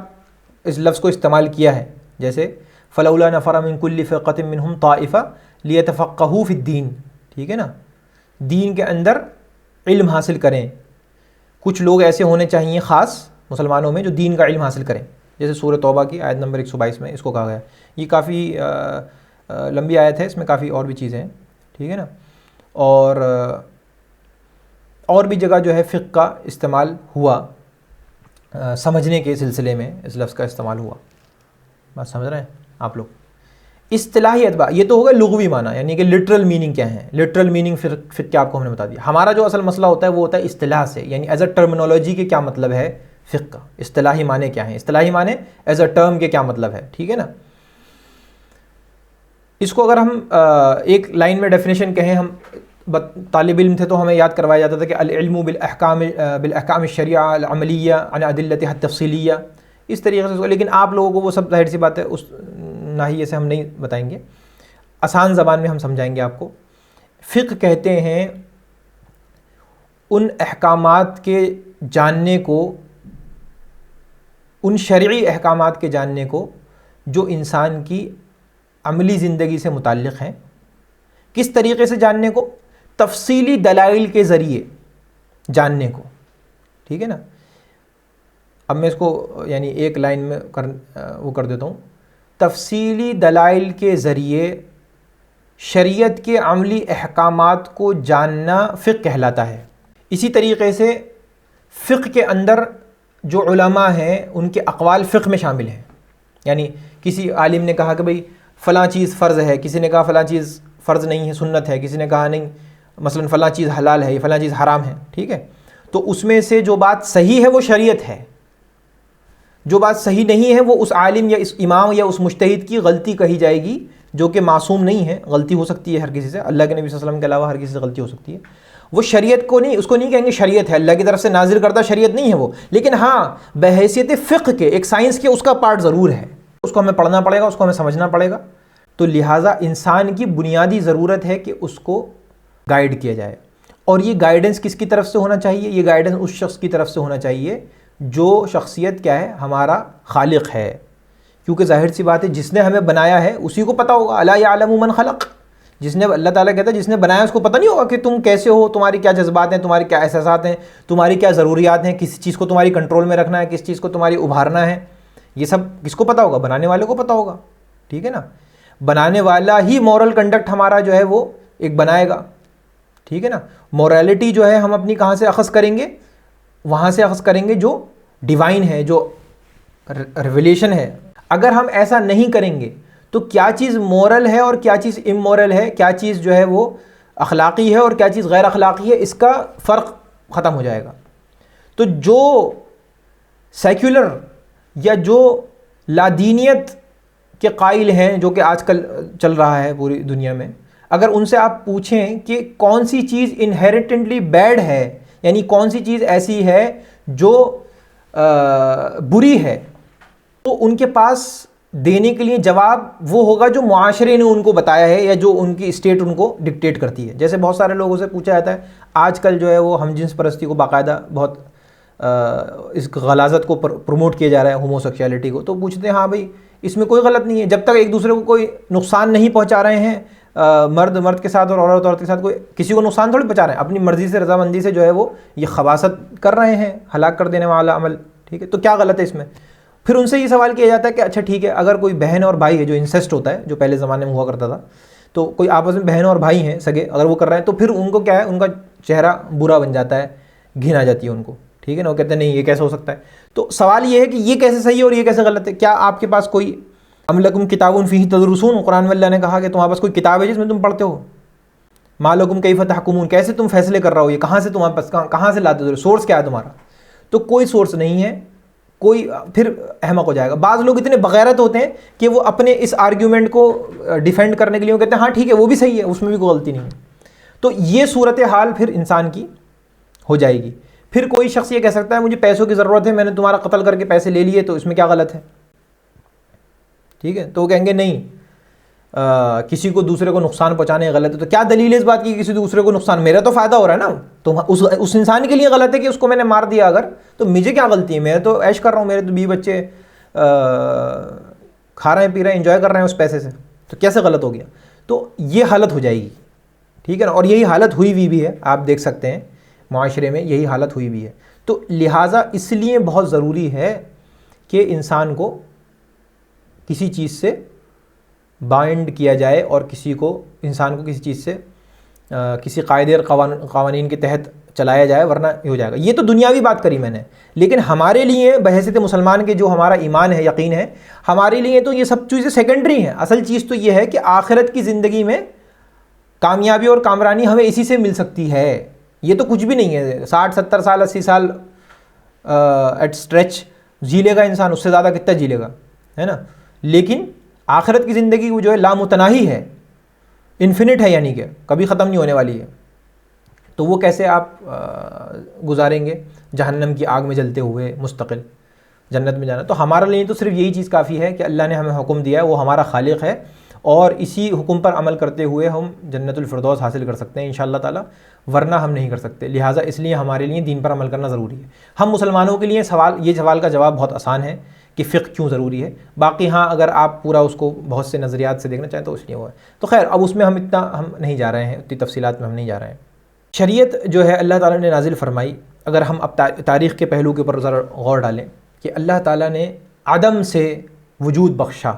اس لفظ کو استعمال کیا ہے، جیسے فلولا نفر من کل فرقۃ منہم طائفہ لیتفقہوا فی الدین، ٹھیک ہے نا، دین کے اندر علم حاصل کریں. کچھ لوگ ایسے ہونے چاہیے خاص مسلمانوں میں جو دین کا علم حاصل کریں، جیسے سورہ توبہ کی آیت نمبر 122 میں اس کو کہا گیا ہے. یہ کافی لمبی آیت ہے، اس میں کافی اور بھی چیزیں ہیں، ٹھیک ہے نا. اور بھی جگہ جو ہے فقہ کا استعمال ہوا، سمجھنے کے سلسلے میں اس لفظ کا استعمال ہوا. بات سمجھ رہے ہیں آپ لوگ؟ اصطلاحی اعتبار یہ تو ہوگا لغوی معنی، یعنی کہ لٹرل میننگ کیا ہے. لٹرل میننگ فقہ آپ کو ہم نے بتا دیا. ہمارا جو اصل مسئلہ ہوتا ہے وہ ہوتا ہے اصطلاح سے، یعنی ایز اے ٹرمنالوجی کے کیا مطلب ہے فقہ کا، اصطلاحی معنی کیا ہیں، اصطلاحی معنی ایز اے ٹرم کے کیا مطلب ہے، ٹھیک ہے نا. اس کو اگر ہم ایک لائن میں ڈیفینیشن کہیں، ہم طالب علم تھے تو ہمیں یاد کروایا جاتا تھا کہ العلم بالاحکام الشریعہ العملیہ عن ادلتها التفصیلیہ، اس طریقے سے. لیکن آپ لوگوں کو وہ سب ظاہر سی بات ہے اس ناحیے سے ہم نہیں بتائیں گے، آسان زبان میں ہم سمجھائیں گے آپ کو. فقہ کہتے ہیں ان احکامات کے جاننے کو، ان شرعی احکامات کے جاننے کو جو انسان کی عملی زندگی سے متعلق ہیں. کس طریقے سے جاننے کو؟ تفصیلی دلائل کے ذریعے جاننے کو، ٹھیک ہے نا. اب میں اس کو یعنی ایک لائن میں وہ کر دیتا ہوں. تفصیلی دلائل کے ذریعے شریعت کے عملی احکامات کو جاننا فقہ کہلاتا ہے. اسی طریقے سے فقہ کے اندر جو علماء ہیں ان کے اقوال فقہ میں شامل ہیں. یعنی کسی عالم نے کہا کہ بھئی فلاں چیز فرض ہے، کسی نے کہا فلاں چیز فرض نہیں ہے، سنت ہے، کسی نے کہا نہیں مثلا فلاں چیز حلال ہے، فلاں چیز حرام ہے، ٹھیک ہے. تو اس میں سے جو بات صحیح ہے وہ شریعت ہے، جو بات صحیح نہیں ہے وہ اس عالم یا اس امام یا اس مجتہد کی غلطی کہی جائے گی، جو کہ معصوم نہیں ہے، غلطی ہو سکتی ہے ہر کسی سے، اللہ کے نبی صلی اللہ علیہ وسلم کے علاوہ ہر کسی سے غلطی ہو سکتی ہے. وہ شریعت کو نہیں، اس کو نہیں کہیں گے شریعت ہے، اللہ کی طرف سے نازل کردہ شریعت نہیں ہے وہ، لیکن ہاں بحیثیت فقہ کے ایک سائنس کے اس کا پارٹ ضرور ہے. اس کو ہمیں پڑھنا پڑے گا، اس کو ہمیں سمجھنا پڑے گا. تو لہٰذا انسان کی بنیادی ضرورت ہے کہ اس کو گائیڈ کیا جائے. اور یہ گائیڈنس کس کی طرف سے ہونا چاہیے؟ یہ گائیڈنس اس شخص کی طرف سے ہونا چاہیے جو شخصیت کیا ہے، ہمارا خالق ہے. کیونکہ ظاہر سی بات ہے جس نے ہمیں بنایا ہے اسی کو پتہ ہوگا. الا یعلم من خلق، جس نے، اللہ تعالیٰ کہتا ہے جس نے بنایا اس کو پتہ نہیں ہوگا کہ تم کیسے ہو، تمہاری کیا جذبات ہیں، تمہارے کیا احساسات ہیں، تمہاری کیا ضروریات ہیں، کس چیز کو تمہاری کنٹرول میں رکھنا ہے، کس چیز کو تمہاری ابھارنا ہے. یہ سب کس کو پتہ ہوگا؟ بنانے والے کو پتہ ہوگا، ٹھیک ہے نا. بنانے والا ہی مورل کنڈکٹ ہمارا جو ہے وہ ایک بنائے گا، ٹھیک ہے نا. مورالٹی جو ہے ہم اپنی کہاں سے اخذ کریں گے؟ وہاں سے اخذ کریں گے جو ڈیوائن ہے، جو ریویلیشن ہے، اگر ہم ایسا نہیں کریں گے تو کیا چیز مورل ہے اور کیا چیز امورل ہے، کیا چیز جو ہے وہ اخلاقی ہے اور کیا چیز غیر اخلاقی ہے، اس کا فرق ختم ہو جائے گا۔ تو جو سیکولر یا جو لادینیت کے قائل ہیں، جو کہ آج کل چل رہا ہے پوری دنیا میں، اگر ان سے آپ پوچھیں کہ کون سی چیز انہیریٹنٹلی بیڈ ہے، یعنی کون سی چیز ایسی ہے جو بری ہے، تو ان کے پاس دینے کے لیے جواب وہ ہوگا جو معاشرے نے ان کو بتایا ہے یا جو ان کی اسٹیٹ ان کو ڈکٹیٹ کرتی ہے۔ جیسے بہت سارے لوگوں سے پوچھا جاتا ہے، آج کل جو ہے وہ ہم جنس پرستی کو باقاعدہ بہت اس غلاظت کو پروموٹ کیا جا رہا ہے، ہومو سیکشولیٹی کو، تو پوچھتے ہیں ہاں بھائی اس میں کوئی غلط نہیں ہے، جب تک ایک دوسرے کو کوئی نقصان نہیں پہنچا رہے ہیں، مرد کے ساتھ اور عورت کے ساتھ کوئی کسی کو نقصان تھوڑی پہنچا رہے ہیں، اپنی مرضی سے رضامندی سے جو ہے وہ یہ خباثت کر رہے ہیں، ہلاک کر دینے والا عمل، ٹھیک ہے، تو کیا غلط ہے اس میں؟ پھر ان سے یہ سوال کیا جاتا ہے کہ اچھا ٹھیک ہے، اگر کوئی بہن اور بھائی ہے، جو انسیسٹ ہوتا ہے جو پہلے زمانے میں ہوا کرتا تھا، تو کوئی آپس میں بہن اور بھائی ہیں سگے، اگر وہ کر رہے ہیں تو پھر ان کو کیا ہے، ان کا چہرہ برا بن جاتا ہے، گھن آ جاتی ہے ان کو، ٹھیک ہے نا، وہ کہتے ہیں نہیں یہ کیسے ہو سکتا ہے۔ تو سوال یہ ہے کہ یہ کیسے صحیح ہے اور یہ کیسے غلط ہے؟ کیا آپ کے پاس کوئی ام لکم کتاب فیہ تدرسون، قرآن میں اللہ نے کہا کہ تمہارے پاس کوئی کتاب ہے جس میں تم پڑھتے ہو؟ ما لکم کیف تحکمون، کیسے تم فیصلے کر رہے ہو، یہ کہاں سے تمہارے پاس کہاں سے لاتے ہو، سورس کیا ہے تمہارا؟ تو کوئی سورس نہیں ہے، کوئی پھر احمق ہو جائے گا۔ بعض لوگ اتنے بغیرت ہوتے ہیں کہ وہ اپنے اس آرگیومنٹ کو ڈیفینڈ کرنے کے لیے وہ کہتے ہیں ہاں ٹھیک ہے وہ بھی صحیح ہے، اس میں بھی کوئی غلطی نہیں ہے۔ تو یہ صورتحال پھر انسان کی ہو جائے گی۔ پھر کوئی شخص یہ کہہ سکتا ہے مجھے پیسوں کی ضرورت ہے، میں نے تمہارا قتل کر کے پیسے لے لیے، تو اس میں کیا غلط ہے؟ ٹھیک ہے، تو وہ کہیں گے نہیں کسی کو دوسرے کو نقصان پہنچانے غلط ہے۔ تو کیا دلیل ہے اس بات کی کسی دوسرے کو نقصان؟ میرا تو فائدہ ہو رہا ہے نا، تو اس انسان کے لیے غلط ہے کہ اس کو میں نے مار دیا اگر، تو مجھے کیا غلطی ہے؟ میں تو عیش کر رہا ہوں، میرے تو 20 بچے کھا رہے ہیں پی رہے ہیں انجوائے کر رہے ہیں اس پیسے سے، تو کیسے غلط ہو گیا؟ تو یہ حالت ہو جائے گی، ٹھیک ہے نا، اور یہی حالت ہوئی بھی ہے، آپ دیکھ سکتے ہیں معاشرے میں یہی حالت ہوئی بھی ہے۔ تو لہٰذا اس لیے بہت ضروری ہے کہ انسان کو کسی چیز سے بائنڈ کیا جائے اور انسان کو کسی چیز سے کسی قاعدے اور قوانین کے تحت چلایا جائے، ورنہ یہ ہو جائے گا۔ یہ تو دنیاوی بات کری میں نے، لیکن ہمارے لیے بحیثیت مسلمان کے جو ہمارا ایمان ہے، یقین ہے، ہمارے لیے تو یہ سب چیزیں سیکنڈری ہیں۔ اصل چیز تو یہ ہے کہ آخرت کی زندگی میں کامیابی اور کامرانی ہمیں اسی سے مل سکتی ہے۔ یہ تو کچھ بھی نہیں ہے، 60 70 سال 80 سال ایٹ اسٹریچ جی لے گا انسان، اس سے زیادہ کتنا جی لے گا، ہے نا، لیکن آخرت کی زندگی وہ جو ہے لامتناہی ہے، انفینٹ ہے، یعنی کہ کبھی ختم نہیں ہونے والی ہے۔ تو وہ کیسے آپ گزاریں گے جہنم کی آگ میں جلتے ہوئے مستقل جنت میں جانا؟ تو ہمارے لیے تو صرف یہی چیز کافی ہے کہ اللہ نے ہمیں حکم دیا ہے، وہ ہمارا خالق ہے، اور اسی حکم پر عمل کرتے ہوئے ہم جنت الفردوس حاصل کر سکتے ہیں انشاءاللہ تعالی، ورنہ ہم نہیں کر سکتے۔ لہٰذا اس لیے ہمارے لیے دین پر عمل کرنا ضروری ہے۔ ہم مسلمانوں کے لیے یہ سوال کا جواب بہت آسان ہے کہ فقہ کیوں ضروری ہے، باقی ہاں اگر آپ پورا اس کو بہت سے نظریات سے دیکھنا چاہیں تو اس لیے وہ ہے۔ تو خیر اب اس میں ہم نہیں جا رہے ہیں، اتنی تفصیلات میں ہم نہیں جا رہے ہیں۔ شریعت جو ہے اللہ تعالیٰ نے نازل فرمائی، اگر ہم اب تاریخ کے پہلو کے اوپر ذرا غور ڈالیں کہ اللہ تعالیٰ نے عدم سے وجود بخشا،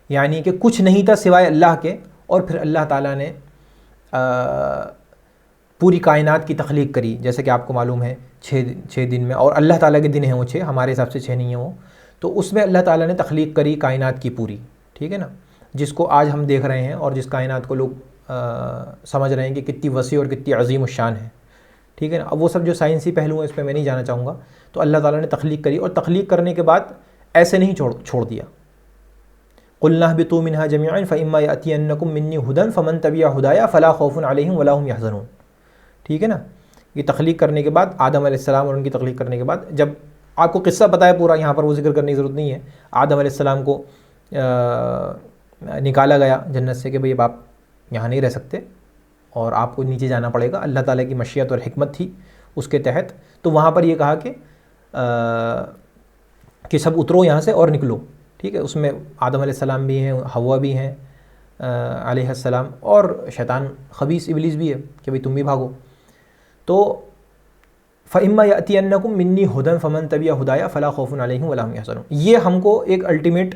یعنی کہ کچھ نہیں تھا سوائے اللہ کے، اور پھر اللہ تعالیٰ نے پوری کائنات کی تخلیق کری، جیسے کہ آپ کو معلوم ہے 6 دن میں، اور اللہ تعالیٰ کے دن ہیں وہ 6، ہمارے حساب سے 6 نہیں ہیں وہ، تو اس میں اللہ تعالیٰ نے تخلیق کری کائنات کی پوری، ٹھیک ہے نا، جس کو آج ہم دیکھ رہے ہیں اور جس کائنات کو لوگ سمجھ رہے ہیں کہ کتنی وسیع اور کتنی عظیم الشان ہے، ٹھیک ہے نا۔ اب وہ سب جو سائنسی پہلو ہیں اس پہ میں نہیں جانا چاہوں گا۔ تو اللہ تعالیٰ نے تخلیق کری، اور تخلیق کرنے کے بعد ایسے نہیں چھوڑ دیا، قُلْنَا اهْبِطُوا مِنْهَا جَمِيعًا فَإِمَّا يَأْتِيَنَّكُم مِّنِّي هُدًى فَمَن تَبِعَ هُدَايَ فَلَا خَوْفٌ عَلَيْهِمْ وَلَا هُمْ يَحْزَنُونَ، ٹھیک ہے نا۔ یہ تخلیق کرنے کے بعد آدم علیہ السلام اور ان کی تخلیق کرنے کے بعد، جب آپ کو قصہ پتہ ہے پورا، یہاں پر وہ ذکر کرنے کی ضرورت نہیں ہے، آدم علیہ السلام کو نکالا گیا جنت سے کہ بھئی اب آپ یہاں نہیں رہ سکتے اور آپ کو نیچے جانا پڑے گا، اللہ تعالیٰ کی مشیت اور حکمت تھی اس کے تحت۔ تو وہاں پر یہ کہا کہ سب اترو یہاں سے اور نکلو، ٹھیک ہے۔ اس میں آدم علیہ السلام بھی ہیں، حوا بھی ہیں علیہ السلام، اور شیطان خبیث ابلیس بھی ہے کہ بھئی تم بھی بھاگو۔ تو فَإِمَّا يَأْتِيَنَّكُم مِّنِّي هُدًى فَمَن تَبِعَ هُدَايَ فَلَا خَوْفٌ عَلَيْهِمْ وَلَا هُمْ يَحْزَنُونَ۔ یہ ہم کو ایک الٹیمیٹ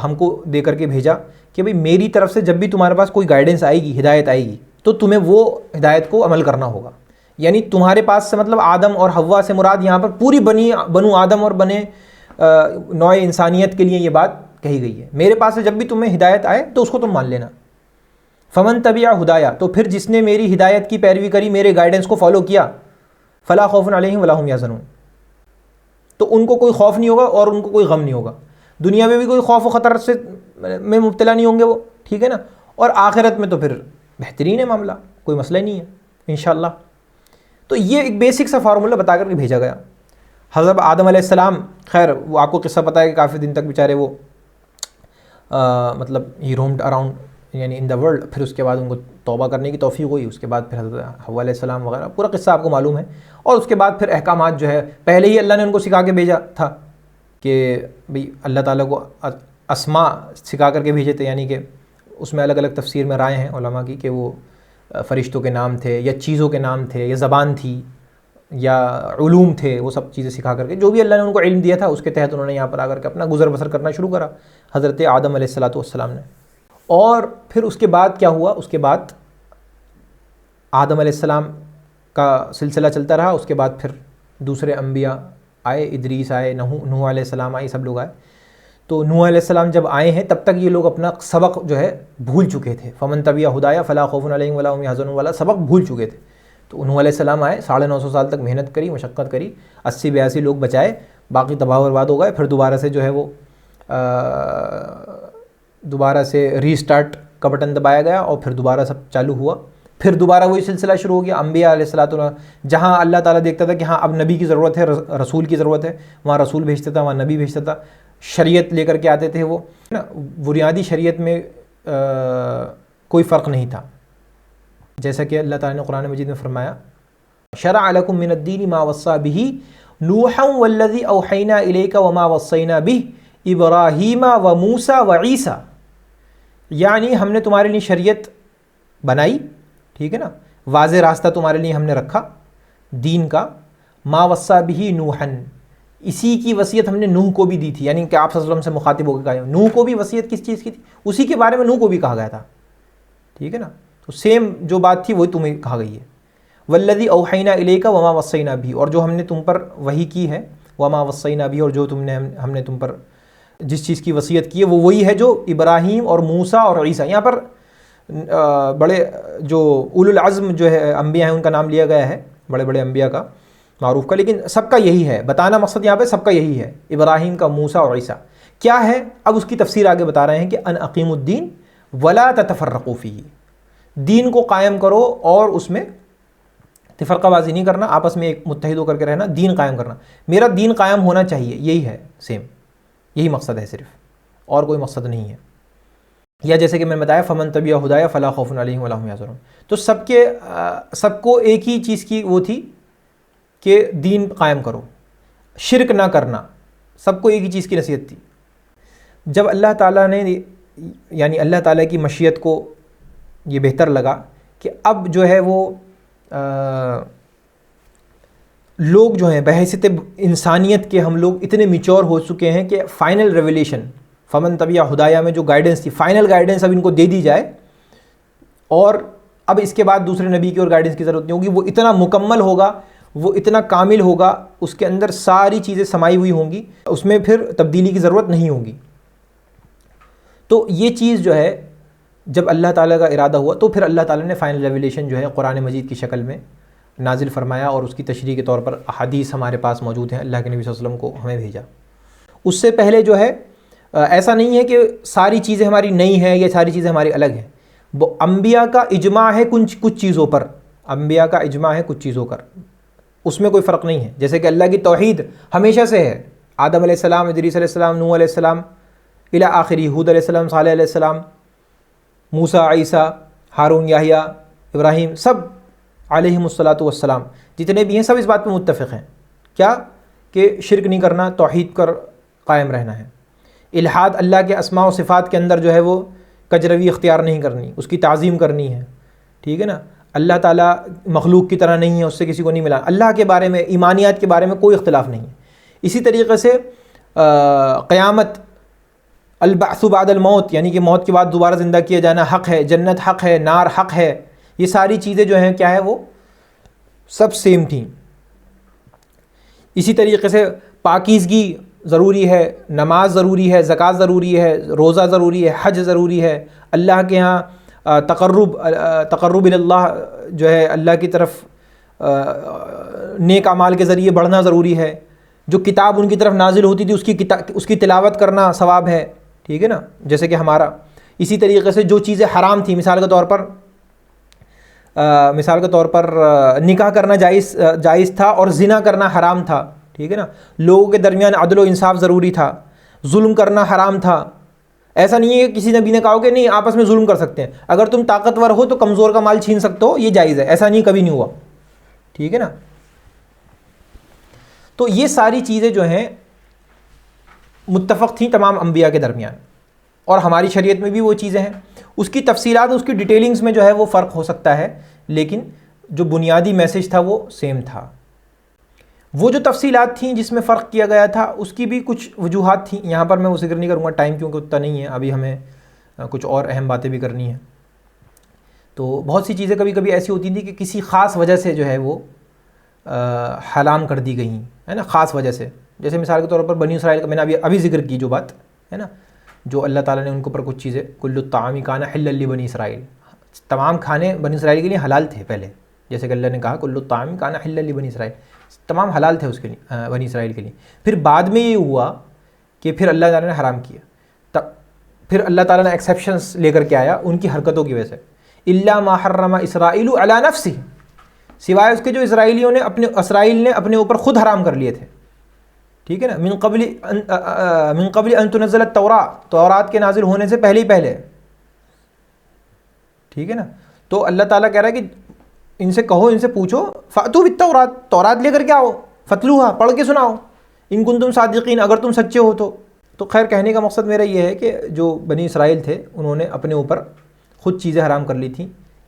ہم کو دے کر کے بھیجا کہ بھئی میری طرف سے جب بھی تمہارے پاس کوئی گائیڈنس آئے گی، ہدایت آئے گی، تو تمہیں وہ ہدایت کو عمل کرنا ہوگا، یعنی تمہارے پاس سے مطلب آدم اور حوا سے مراد یہاں پر پوری بنو آدم اور بنے نوع انسانیت کے لیے یہ بات کہی گئی ہے. میرے پاس سے جب بھی تمہیں ہدایت آئے تو اس کو تم مان لینا. فمن تبع ہدایا، تو پھر جس نے میری ہدایت کی پیروی کری، میرے گائیڈنس کو فالو کیا، فلا خوف علیہم ولا هم یحزنون، تو ان کو کوئی خوف نہیں ہوگا اور ان کو کوئی غم نہیں ہوگا. دنیا میں بھی کوئی خوف و خطر سے میں مبتلا نہیں ہوں گے وہ، ٹھیک ہے نا، اور آخرت میں تو پھر بہترین ہے معاملہ، کوئی مسئلہ نہیں ہے انشاءاللہ. تو یہ ایک بیسک سا فارمولہ بتا کر کے بھیجا گیا. حضرت آدم علیہ السلام، خیر وہ آپ کو قصہ پتہ ہے کہ کافی دن تک بیچارے وہ مطلب ہی رومڈ اراؤنڈ یعنی ان دا ورلڈ. پھر اس کے بعد ان کو توبہ کرنے کی توفیق ہوئی، اس کے بعد پھر حضرت حوا علیہ السلام وغیرہ پورا قصہ آپ کو معلوم ہے. اور اس کے بعد پھر احکامات جو ہے پہلے ہی اللہ نے ان کو سکھا کے بھیجا تھا کہ بھئی اللہ تعالیٰ کو اسماء سکھا کر کے بھیجے تھے، یعنی کہ اس میں الگ الگ تفسیر میں رائے ہیں علماء کی کہ وہ فرشتوں کے نام تھے یا چیزوں کے نام تھے یا زبان تھی یا علوم تھے، وہ سب چیزیں سکھا کر کے جو بھی اللہ نے ان کو علم دیا تھا اس کے تحت انہوں نے یہاں پر آ کر کے اپنا گزر بسر کرنا شروع کرا حضرت آدم علیہ السلام نے. اور پھر اس کے بعد کیا ہوا، اس کے بعد آدم علیہ السلام کا سلسلہ چلتا رہا. اس کے بعد پھر دوسرے انبیاء آئے، ادریس آئے، نوح علیہ السلام آئے، سب لوگ آئے. تو نوح علیہ السلام جب آئے ہیں تب تک یہ لوگ اپنا سبق جو ہے بھول چکے تھے. فمن تبع ہدایا فلا خوف علیہم ولا هم یحزنون والا سبق بھول چکے تھے. تو نوح علیہ السلام آئے، 950 سال تک محنت کری، مشقت کری، 80-82 لوگ بچائے، باقی تباہ و برباد ہو گئے. پھر دوبارہ سے جو ہے وہ دوبارہ سے ری سٹارٹ کا بٹن دبایا گیا اور پھر دوبارہ سب چالو ہوا. پھر دوبارہ وہی سلسلہ شروع ہو گیا. انبیاء علیہ السلام، جہاں اللہ تعالیٰ دیکھتا تھا کہ ہاں اب نبی کی ضرورت ہے، رسول کی ضرورت ہے، وہاں رسول بھیجتا تھا، وہاں نبی بھیجتا تھا. شریعت لے کر کے آتے تھے وہ نا، بنیادی شریعت میں کوئی فرق نہیں تھا. جیسا کہ اللہ تعالیٰ نے قرآن مجید میں فرمایا شرع لکم من الدین ما وصى به نوحا والذی اوحینا الیک وما وصینا به ابراہیم وموسیٰ وعیسیٰ، یعنی ہم نے تمہارے لیے شریعت بنائی، ٹھیک ہے نا، واضح راستہ تمہارے لیے ہم نے رکھا دین کا. ما وصى به نوحا، اسی کی وصیت ہم نے نوح کو بھی دی تھی، یعنی کہ آپ صلی اللہ علیہ وسلم سے مخاطب ہو کے کہا نوح کو بھی وصیت کس چیز کی تھی، اسی کے بارے میں نوح کو بھی کہا گیا تھا، ٹھیک ہے نا. تو سیم جو بات تھی وہی تمہیں کہا گئی ہے. والذی اوحینا الیک وما وصینا بھی، اور جو ہم نے تم پر وحی کی ہے، وما وصینا بھی، اور جو ہم نے تم پر جس چیز کی وصیت کی ہے وہ وہی ہے جو ابراہیم اور موسیٰ اور عیسیٰ. یہاں پر بڑے جو اولو العزم جو ہے انبیاء ہیں ان کا نام لیا گیا ہے، بڑے بڑے انبیاء کا معروف کا، لیکن سب کا یہی ہے، بتانا مقصد یہاں پہ سب کا یہی ہے، ابراہیم کا، موسیٰ اور عیسیٰ. کیا ہے اب اس کی تفسیر آگے بتا رہے ہیں کہ ان اقیموا الدین ولا تتفرقوا فیہ، دین کو قائم کرو اور اس میں تفرقہ بازی نہیں کرنا، آپس میں ایک متحد ہو کر کے رہنا، دین قائم کرنا. میرا دین قائم ہونا چاہیے، یہی ہے سیم، یہی مقصد ہے صرف، اور کوئی مقصد نہیں ہے. یا جیسے کہ میں نے بتایا فمن تبع ہدایا فلا خوف علیہم ولا هم یحزنون، تو سب کو ایک ہی چیز کی وہ تھی کہ دین قائم کرو، شرک نہ کرنا، سب کو ایک ہی چیز کی نصیحت تھی. جب اللہ تعالیٰ نے یعنی اللہ تعالیٰ کی مشیت کو یہ بہتر لگا کہ اب جو ہے وہ لوگ جو ہیں بحیثیت انسانیت کے ہم لوگ اتنے میچور ہو چکے ہیں کہ فائنل ریویلیشن فمن تبع ہدایا میں جو گائیڈنس تھی، فائنل گائیڈنس اب ان کو دے دی جائے، اور اب اس کے بعد دوسرے نبی کی اور گائیڈنس کی ضرورت نہیں ہوگی. وہ اتنا مکمل ہوگا، وہ اتنا کامل ہوگا، اس کے اندر ساری چیزیں سمائی ہوئی ہوں گی، اس میں پھر تبدیلی کی ضرورت نہیں ہوگی. تو یہ چیز جو ہے جب اللہ تعالیٰ کا ارادہ ہوا تو پھر اللہ تعالیٰ نے فائنل ریویلیشن جو ہے قرآن مجید کی شکل میں نازل فرمایا، اور اس کی تشریح کے طور پر احادیث ہمارے پاس موجود ہیں، اللہ کے نبی صلی اللہ علیہ وسلم کو ہمیں بھیجا. اس سے پہلے جو ہے ایسا نہیں ہے کہ ساری چیزیں ہماری نئی ہیں یا ساری چیزیں ہماری الگ ہیں. انبیاء کا اجماع ہے کچھ چیزوں پر، انبیاء کا اجماع ہے کچھ چیزوں پر، اس میں کوئی فرق نہیں ہے. جیسے کہ اللہ کی توحید ہمیشہ سے ہے، آدم علیہ السلام، ادریس علیہ السلام، نوح علیہ السلام الی آخری، ہود علیہ السلام، صالح علیہ السلام، موسیٰ، عیسیٰ، ہارون، یحییٰ، ابراہیم، سب علیہم الصلاۃ والسلام جتنے بھی ہیں سب اس بات پہ متفق ہیں. کیا کہ شرک نہیں کرنا، توحید پر قائم رہنا ہے. الحاد اللہ کے اسماء و صفات کے اندر جو ہے وہ کجروی اختیار نہیں کرنی، اس کی تعظیم کرنی ہے، ٹھیک ہے نا. اللہ تعالیٰ مخلوق کی طرح نہیں ہے، اس سے کسی کو نہیں ملا. اللہ کے بارے میں، ایمانیات کے بارے میں کوئی اختلاف نہیں ہے. اسی طریقے سے قیامت، البعث بعد الموت، یعنی کہ موت کے بعد دوبارہ زندہ کیا جانا حق ہے، جنت حق ہے، نار حق ہے. یہ ساری چیزیں جو ہیں کیا ہے وہ سب سیم تھیں. اسی طریقے سے پاکیزگی ضروری ہے، نماز ضروری ہے، زکوٰۃ ضروری ہے، روزہ ضروری ہے، حج ضروری ہے، اللہ کے ہاں تقرب اللہ جو ہے اللہ کی طرف نیک اعمال کے ذریعے بڑھنا ضروری ہے. جو کتاب ان کی طرف نازل ہوتی تھی اس کی تلاوت کرنا ثواب ہے. ٹھیک ہے نا، جیسے کہ ہمارا. اسی طریقے سے جو چیزیں حرام تھیں، مثال کے طور پر نکاح کرنا جائز تھا اور زنا کرنا حرام تھا. ٹھیک ہے نا. لوگوں کے درمیان عدل و انصاف ضروری تھا، ظلم کرنا حرام تھا. ایسا نہیں ہے کہ کسی نبی نے کہا کہ نہیں آپس میں ظلم کر سکتے ہیں، اگر تم طاقتور ہو تو کمزور کا مال چھین سکتے ہو، یہ جائز ہے. ایسا نہیں، کبھی نہیں ہوا. ٹھیک ہے نا. تو یہ ساری چیزیں جو ہیں متفق تھیں تمام انبیاء کے درمیان، اور ہماری شریعت میں بھی وہ چیزیں ہیں. اس کی تفصیلات، اس کی ڈیٹیلنگز میں جو ہے وہ فرق ہو سکتا ہے، لیکن جو بنیادی میسج تھا وہ سیم تھا. وہ جو تفصیلات تھیں جس میں فرق کیا گیا تھا اس کی بھی کچھ وجوہات تھیں. یہاں پر میں وہ ذکر نہیں کروں گا، ٹائم کیونکہ اتنا نہیں ہے. ابھی ہمیں کچھ اور اہم باتیں بھی کرنی ہیں. تو بہت سی چیزیں کبھی کبھی ایسی ہوتی تھیں کہ کسی خاص وجہ سے جو ہے وہ حرام کر دی گئی ہے نا، خاص وجہ سے. جیسے مثال کے طور پر بنی اسرائیل کا میں نے ابھی ذکر کی جو بات ہے نا، جو اللہ تعالیٰ نے ان کے اوپر کچھ چیزیں، کل الطعام کان حلا لبنی اسرائیل، تمام کھانے بنی اسرائیل کے لیے حلال تھے پہلے. جیسے کہ اللہ نے کہا کل الطعام کان حلا لبنی اسرائیل، تمام حلال تھے اس کے لیے، بنی اسرائیل کے لیے. پھر بعد میں یہ ہوا کہ پھر اللہ تعالیٰ نے حرام کیا. پھر اللہ تعالیٰ نے ایکسیپشنس لے کر کے آیا ان کی حرکتوں کی وجہ سے. الا ما حرم اسرائیل علی نفسہ، سوائے اس کے جو اسرائیل نے اپنے اوپر خود حرام کر لیے تھے. ٹھیک ہے نا. من قبل ان تنزل التوراۃ، تورات کے نازل ہونے سے پہلے ہی پہلے. ٹھیک ہے نا. تو اللہ تعالیٰ کہہ رہا ہے کہ ان سے کہو، ان سے پوچھو، فاتوا بالتوراۃ، تورات لے کر کے آؤ، فتلوہا، پڑھ کے سناؤ، ان کنتم صادقین، اگر تم سچے ہو تو. خیر کہنے کا مقصد میرا یہ ہے کہ جو بنی اسرائیل تھے انہوں نے اپنے اوپر خود چیزیں حرام کر لی تھیں،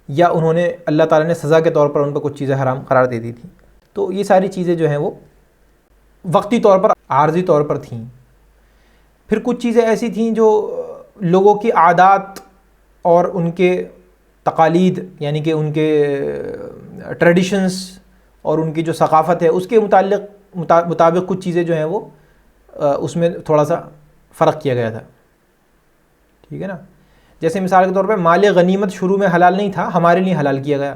یا انہوں نے اللہ تعالیٰ نے سزا کے طور پر ان پر کچھ چیزیں حرام قرار دے دی تھیں. تو یہ ساری چیزیں جو ہیں وہ وقتی طور پر، عارضی طور پر تھیں. پھر کچھ چیزیں ایسی تھیں جو لوگوں کی عادات اور ان کے تقالید، یعنی کہ ان کے ٹریڈیشنز اور ان کی جو ثقافت ہے اس کے مطابق کچھ چیزیں جو ہیں وہ اس میں تھوڑا سا فرق کیا گیا تھا. ٹھیک ہے نا. جیسے مثال کے طور پہ مال غنیمت شروع میں حلال نہیں تھا، ہمارے لیے حلال کیا گیا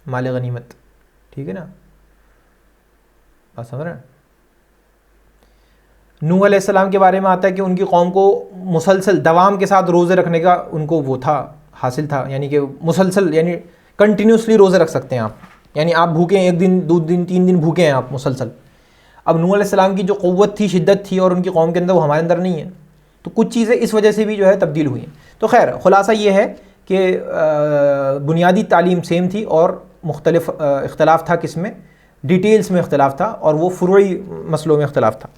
مال غنیمت. ٹھیک ہے نا. بات سمجھ رہے ہیں. نوح علیہ السلام کے بارے میں آتا ہے کہ ان کی قوم کو مسلسل دوام کے ساتھ روزے رکھنے کا ان کو وہ تھا، حاصل تھا. یعنی کہ مسلسل، یعنی کنٹینیوسلی روزے رکھ سکتے ہیں آپ. یعنی آپ بھوکے ہیں، 1 دن 2 دن 3 دن بھوکے ہیں آپ مسلسل. اب نوح علیہ السلام کی جو قوت تھی، شدت تھی، اور ان کی قوم کے اندر، وہ ہمارے اندر نہیں ہے. تو کچھ چیزیں اس وجہ سے بھی جو ہے تبدیل ہوئی ہیں. تو خیر خلاصہ یہ ہے کہ بنیادی تعلیم سیم تھی اور مختلف اختلاف تھا، کس میں؟ ڈیٹیلز میں اختلاف تھا، اور وہ فروعی مسئلوں میں اختلاف تھا.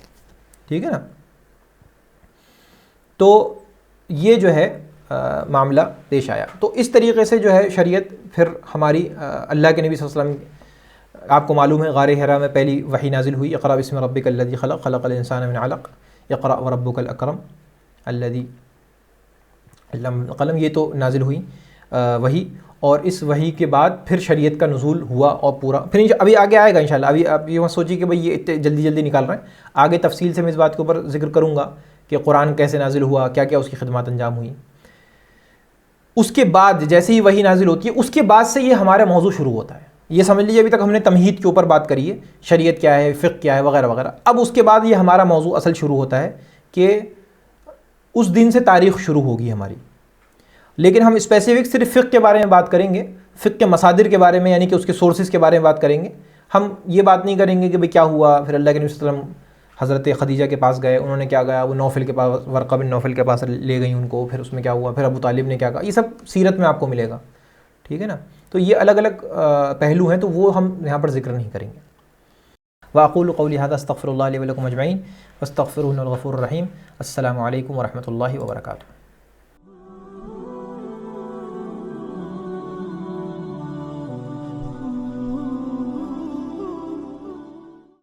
ٹھیک ہے نا. تو یہ جو ہے معاملہ پیش آیا. تو اس طریقے سے جو ہے شریعت پھر ہماری، اللہ کے نبی صلی اللہ علیہ وسلم، آپ کو معلوم ہے غار حرا میں پہلی وحی نازل ہوئی، اقرأ بسم ربک الذی خلق، خلق الانسان من علق، اقرأ وربک الاکرم الذی علم بالقلم. یہ تو نازل ہوئی وحی، اور اس وحی کے بعد پھر شریعت کا نزول ہوا اور پورا. پھر ابھی آگے آئے گا انشاءاللہ. ابھی آپ یہ مت سوچیے کہ بھئی یہ اتنے جلدی نکال رہے ہیں. آگے تفصیل سے میں اس بات کے اوپر ذکر کروں گا کہ قرآن کیسے نازل ہوا، کیا کیا اس کی خدمات انجام ہوئی. اس کے بعد جیسے ہی وحی نازل ہوتی ہے، اس کے بعد سے یہ ہمارا موضوع شروع ہوتا ہے. یہ سمجھ لیجیے ابھی تک ہم نے تمہید کے اوپر بات کری ہے، شریعت کیا ہے، فقہ کیا ہے، وغیرہ وغیرہ. اب اس کے بعد یہ ہمارا موضوع اصل شروع ہوتا ہے کہ اس دن سے تاریخ شروع ہوگی ہماری. لیکن ہم اسپیسیفک صرف فقہ کے بارے میں بات کریں گے، فقہ کے مصادر کے بارے میں، یعنی کہ اس کے سورسز کے بارے میں بات کریں گے. ہم یہ بات نہیں کریں گے کہ بھئی کیا ہوا، پھر اللہ کے نبی صلی اللہ علیہ وسلم حضرت خدیجہ کے پاس گئے، انہوں نے کیا کہا، وہ نوفل کے پاس، ورقہ بن نوفل کے پاس لے گئیں ان کو، پھر اس میں کیا ہوا، پھر ابو طالب نے کیا کہا. یہ سب سیرت میں آپ کو ملے گا. ٹھیک ہے نا. تو یہ الگ الگ پہلو ہیں، تو وہ ہم یہاں پر ذکر نہیں کریں گے. واقول قولی ھذا استغفر اللہ لی ولکم اجمعین واستغفروہ انہ الغفور الرحیم. السلام علیکم ورحمۃ اللہ وبرکاتہ.